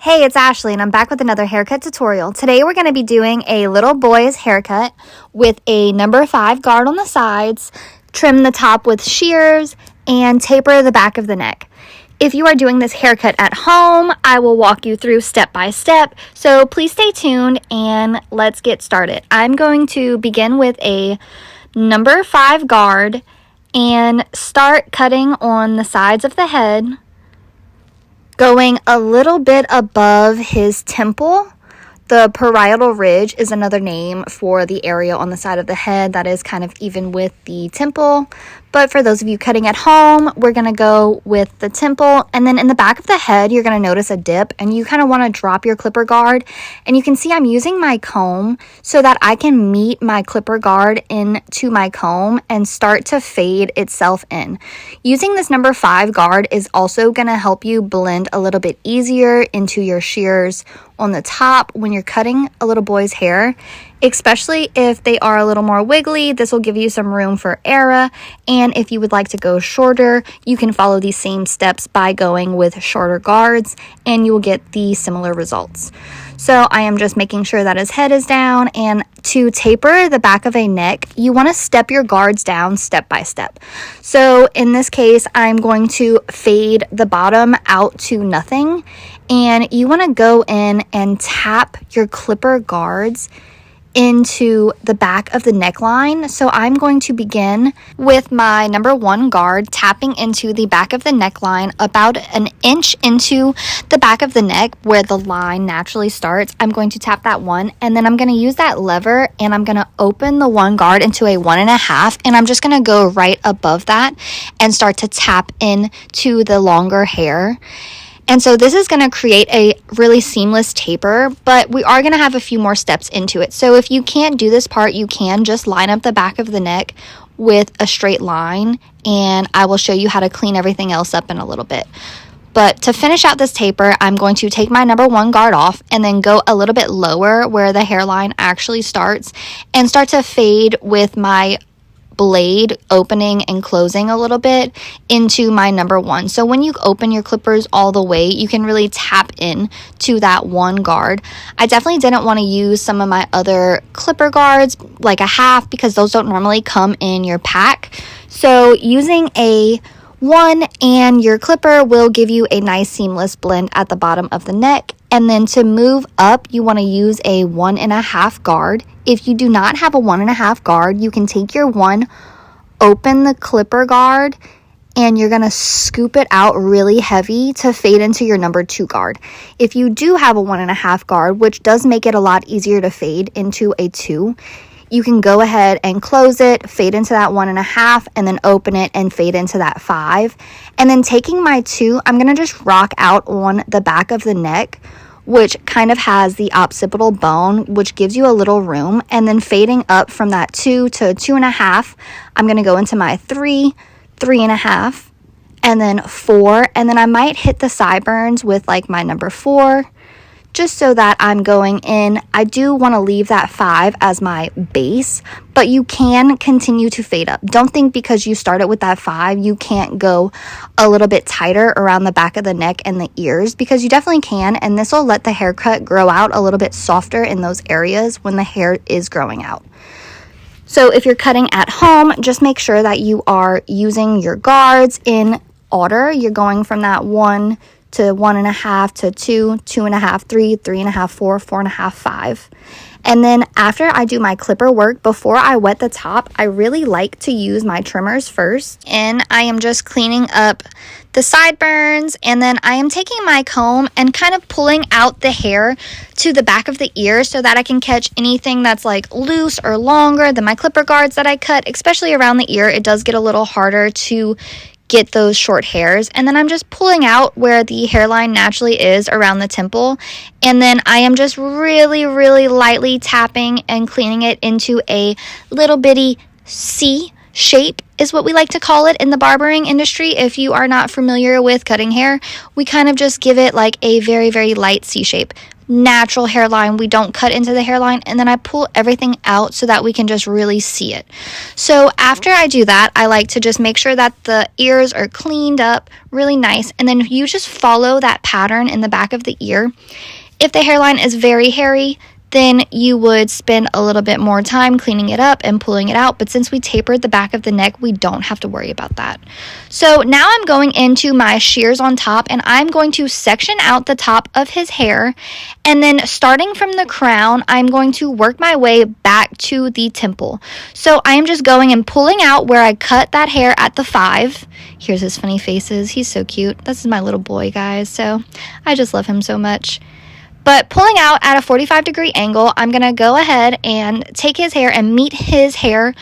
Hey, it's Ashley and I'm back with another haircut tutorial. Today we're going to be doing a little boy's haircut with a number 5 guard on the sides, trim the top with shears, and taper the back of the neck. If you are doing this haircut at home, I will walk you through step by step, so please stay tuned and let's get started. I'm going to begin with a number 5 guard and start cutting on the sides of the head, going a little bit above his temple. The parietal ridge is another name for the area on the side of the head that is kind of even with the temple. But for those of you cutting at home, we're going to go with the temple. And then in the back of the head, you're going to notice a dip and you kind of want to drop your clipper guard. And you can see I'm using my comb so that I can meet my clipper guard into my comb and start to fade itself in. Using this number 5 guard is also going to help you blend a little bit easier into your shears on the top when you're cutting a little boy's hair, especially if they are a little more wiggly. This will give you some room for error, and if you would like to go shorter, you can follow these same steps by going with shorter guards and you will get the similar results. So I am just making sure that his head is down, and to taper the back of a neck, you want to step your guards down step by step. So in this case, I'm going to fade the bottom out to nothing, and you want to go in and tap your clipper guards into the back of the neckline. So I'm going to begin with my number 1 guard, tapping into the back of the neckline about an inch into the back of the neck where the line naturally starts. I'm going to tap that one, and then I'm going to use that lever and I'm going to open the 1 guard into a 1.5, and I'm just going to go right above that and start to tap in to the longer hair. And so this is going to create a really seamless taper, but we are going to have a few more steps into it. So if you can't do this part, you can just line up the back of the neck with a straight line, and I will show you how to clean everything else up in a little bit. But to finish out this taper, I'm going to take my number 1 guard off and then go a little bit lower where the hairline actually starts and start to fade with my blade opening and closing a little bit into my number 1. So when you open your clippers all the way, you can really tap in to that 1 guard. I definitely didn't want to use some of my other clipper guards like a half, because those don't normally come in your pack. So using a 1 and your clipper will give you a nice seamless blend at the bottom of the neck. And then to move up, you want to use a 1.5 guard. If you do not have a 1.5 guard, you can take your 1, open the clipper guard, and you're going to scoop it out really heavy to fade into your number 2 guard. If you do have a 1.5 guard, which does make it a lot easier to fade into a 2, you can go ahead and close it, fade into that 1.5, and then open it and fade into that 5. And then taking my 2, I'm going to just rock out on the back of the neck, which kind of has the occipital bone, which gives you a little room. And then fading up from that 2 to 2.5, I'm going to go into my 3, 3.5, and then 4. And then I might hit the sideburns with like my number 4, just so that I'm going in. I do want to leave that 5 as my base, but you can continue to fade up. Don't think because you started with that 5, you can't go a little bit tighter around the back of the neck and the ears, because you definitely can, and this will let the haircut grow out a little bit softer in those areas when the hair is growing out. So if you're cutting at home, just make sure that you are using your guards in order. You're going from that 1 to 1.5 to 2, 2.5, 3, 3.5, 4, 4.5, 5. And then after I do my clipper work, before I wet the top, I really like to use my trimmers first. And I am just cleaning up the sideburns, and then I am taking my comb and kind of pulling out the hair to the back of the ear so that I can catch anything that's like loose or longer than my clipper guards that I cut, especially around the ear. It does get a little harder to get those short hairs. And then I'm just pulling out where the hairline naturally is around the temple, and then I am just really lightly tapping and cleaning it into a little bitty C shape is what we like to call it in the barbering industry. If you are not familiar with cutting hair, we kind of just give it like a very light C shape. natural hairline. We don't cut into the hairline, and then I pull everything out so that we can just really see it. So after I do that, I like to just make sure that the ears are cleaned up really nice, and then you just follow that pattern in the back of the ear. If the hairline is very hairy, then you would spend a little bit more time cleaning it up and pulling it out. But since we tapered the back of the neck, we don't have to worry about that. So now I'm going into my shears on top, and I'm going to section out the top of his hair. And then starting from the crown, I'm going to work my way back to the temple. So I am just going and pulling out where I cut that hair at the 5. Here's his funny faces. He's so cute. This is my little boy, guys. So I just love him so much. But pulling out at a 45-degree angle, I'm going to go ahead and take his hair and meet his hair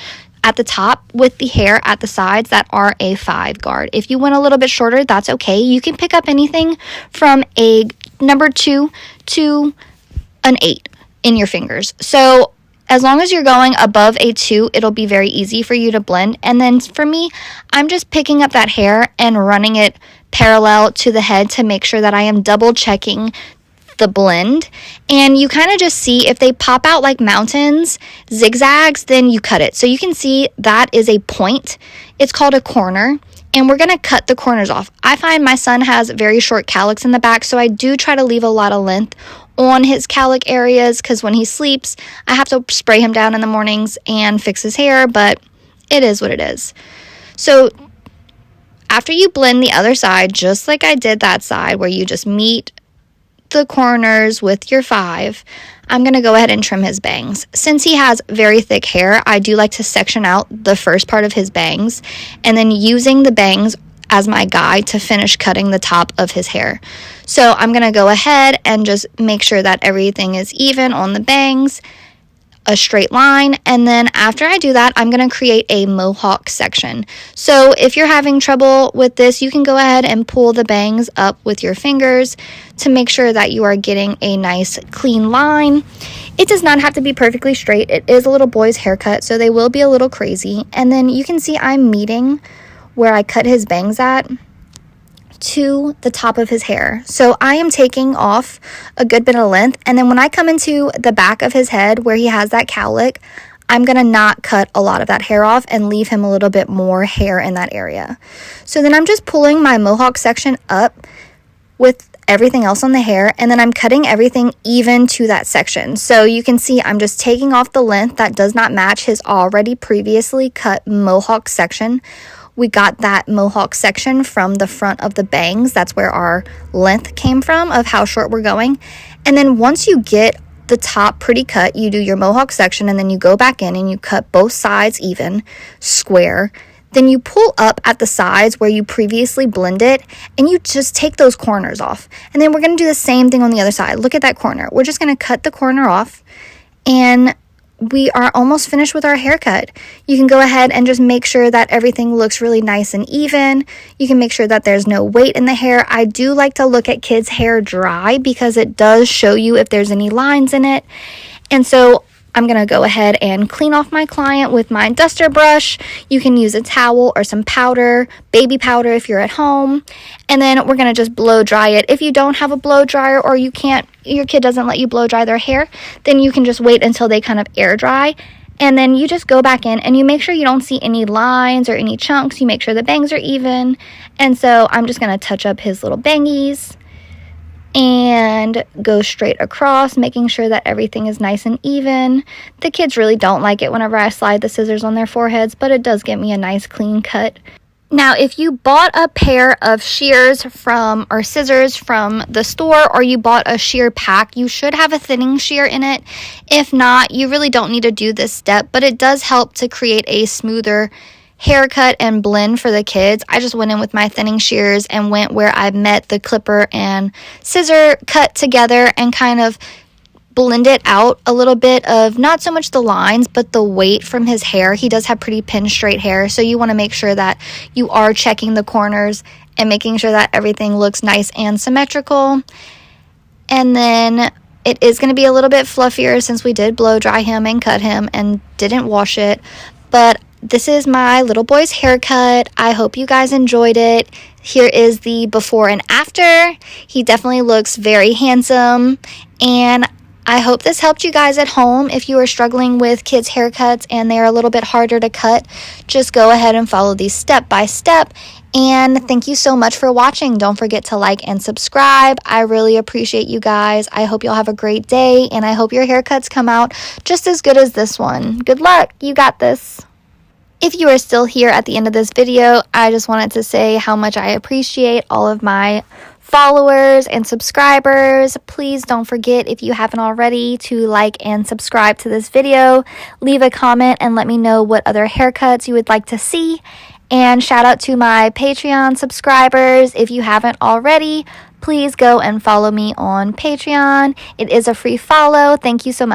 at the top with the hair at the sides that are a 5 guard. If you went a little bit shorter, that's okay. You can pick up anything from a number 2 to an 8 in your fingers. So as long as you're going above a 2, it'll be very easy for you to blend. And then for me, I'm just picking up that hair and running it parallel to the head to make sure that I am double checking the blend. And you kind of just see if they pop out like mountains, zigzags, then you cut it. So you can see that is a point. It's called a corner, and we're going to cut the corners off. I find my son has very short cowlicks in the back, so I do try to leave a lot of length on his cowlick areas, because when he sleeps, I have to spray him down in the mornings and fix his hair, but it is what it is. So after you blend the other side, just like I did that side where you just meet the corners with your 5, I'm going to go ahead and trim his bangs. Since he has very thick hair, I do like to section out the first part of his bangs, and then using the bangs as my guide to finish cutting the top of his hair. So I'm going to go ahead and just make sure that everything is even on the bangs, a straight line, and then after I do that, I'm going to create a mohawk section. So if you're having trouble with this, you can go ahead and pull the bangs up with your fingers to make sure that you are getting a nice clean line. It does not have to be perfectly straight. It is a little boy's haircut, so they will be a little crazy. And then you can see I'm meeting where I cut his bangs at to the top of his hair. So I am taking off a good bit of length, and then when I come into the back of his head where he has that cowlick, I'm going to not cut a lot of that hair off and leave him a little bit more hair in that area. So then I'm just pulling my mohawk section up with everything else on the hair, and then I'm cutting everything even to that section. So you can see I'm just taking off the length that does not match his already previously cut mohawk section. We got that mohawk section from the front of the bangs. That's where our length came from of how short we're going. And then once you get the top pretty cut, you do your mohawk section, and then you go back in and you cut both sides even, square. Then you pull up at the sides where you previously blended, and you just take those corners off. And then we're going to do the same thing on the other side. Look at that corner. We're just going to cut the corner off, and we are almost finished with our haircut. You can go ahead and just make sure that everything looks really nice and even. You can make sure that there's no weight in the hair. I do like to look at kids' hair dry because it does show you if there's any lines in it. And so I'm going to go ahead and clean off my client with my duster brush. You can use a towel or some powder, baby powder if you're at home. And then we're going to just blow dry it. If you don't have a blow dryer, or you can't, your kid doesn't let you blow dry their hair, then you can just wait until they kind of air dry. And then you just go back in and you make sure you don't see any lines or any chunks. You make sure the bangs are even. And so I'm just going to touch up his little bangies and go straight across, making sure that everything is nice and even. The kids really don't like it whenever I slide the scissors on their foreheads, but it does get me a nice clean cut. Now, if you bought a pair of shears or scissors from the store, or you bought a shear pack, you should have a thinning shear in it. If not, you really don't need to do this step, but it does help to create a smoother haircut and blend for the kids. I just went in with my thinning shears and went where I met the clipper and scissor cut together and kind of blended out a little bit of not so much the lines but the weight from his hair. He does have pretty pin straight hair, so you want to make sure that you are checking the corners and making sure that everything looks nice and symmetrical. And then it is going to be a little bit fluffier since we did blow dry him and cut him and didn't wash it, but this is my little boy's haircut. I hope you guys enjoyed it. Here is the before and after. He definitely looks very handsome And I hope this helped you guys at home. If you are struggling with kids' haircuts and they are a little bit harder to cut, just go ahead and follow these step by step. And thank you so much for watching. Don't forget to like and subscribe. I really appreciate you guys. I hope you'll have a great day, and I hope your haircuts come out just as good as this one. Good luck. You got this. If you are still here at the end of this video, I just wanted to say how much I appreciate all of my followers and subscribers. Please don't forget, if you haven't already, to like and subscribe to this video. Leave a comment and let me know what other haircuts you would like to see. And shout out to my Patreon subscribers. If you haven't already, please go and follow me on Patreon. It is a free follow. Thank you so much.